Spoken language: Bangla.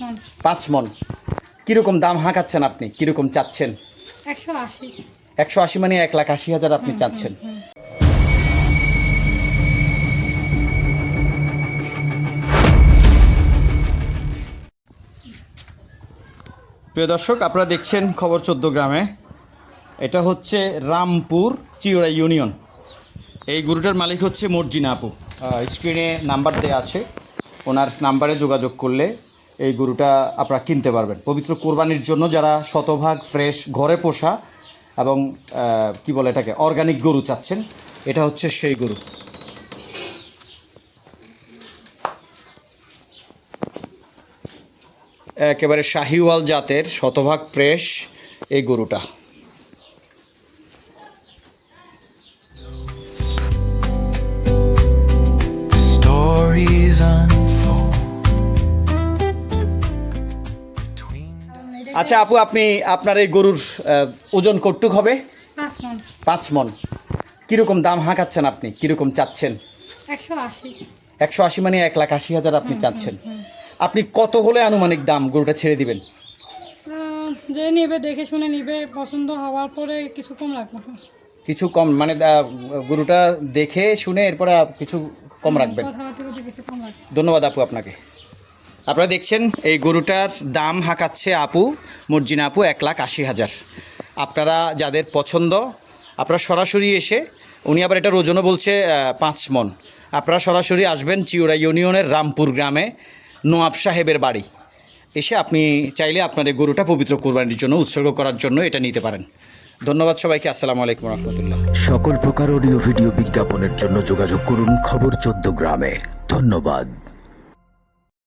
মণ। 5 মণ। কীরকম দাম হাঁকাচ্ছেন আপনি, কীরকম চাচ্ছেন? 180। 180 মানে 1,80,000 আপনি চাচ্ছেন। প্রিয় দর্শক, আপনারা দেখছেন খবর 14 গ্রামে। এটা হচ্ছে রামপুর চিওড়া ইউনিয়ন। এই গরুটার মালিক হচ্ছে মর্জিনা আপু। স্ক্রিনে নাম্বার দেওয়া আছে, ওনার নাম্বারে যোগাযোগ করলে এই গরুটা আপনারা কিনতে পারবেন। পবিত্র কোরবানির জন্য যারা শতভাগ ফ্রেশ ঘরে পোষা এবং কি বলে এটাকে অর্গানিক গরু চাচ্ছেন, এটা হচ্ছে সেই গরু। একেবারে শাহিওয়াল জাতের শতভাগ ফ্রেশ এই গরুটা। আচ্ছা আপু, আপনি আপনার এই গরুর ওজন কতটুক হবে? 5 মণ। 5 মণ। কীরকম দাম হাঁকাচ্ছেন আপনি, কীরকম চাচ্ছেন? 180। 180 মানে 1,80,000 আপনি চাচ্ছেন। আপনি কত হলে আনুমানিক দাম গরুটা ছেড়ে দিবেন? যে নিবে দেখে শুনে নিবে, পছন্দ হওয়ার পরে কিছু কম রাখবো। কিছু কম মানে গরুটা দেখে শুনে এরপরে কিছু কম রাখবেন। কিছু কম রাখবো। ধন্যবাদ আপু আপনাকে। আপনারা দেখছেন এই গরুটার দাম হাঁকাচ্ছে আপু, মর্জিনা আপু, 1,80,000। আপনারা যাদের পছন্দ আপনারা সরাসরি এসে, উনি আবার এটার ওজনও বলছে 5 মণ। আপনারা সরাসরি আসবেন চিওড়া ইউনিয়নের রামপুর গ্রামে নওয়াব সাহেবের বাড়ি। এসে আপনি চাইলে আপনাদের গরুটা পবিত্র কোরবানির জন্য উৎসর্গ করার জন্য এটা নিতে পারেন। ধন্যবাদ সবাইকে। আসসালামু আলাইকুম রহমতুল্লাহ। সকল প্রকার অডিও ভিডিও বিজ্ঞাপনের জন্য যোগাযোগ করুন খবর 14 গ্রামে। ধন্যবাদ।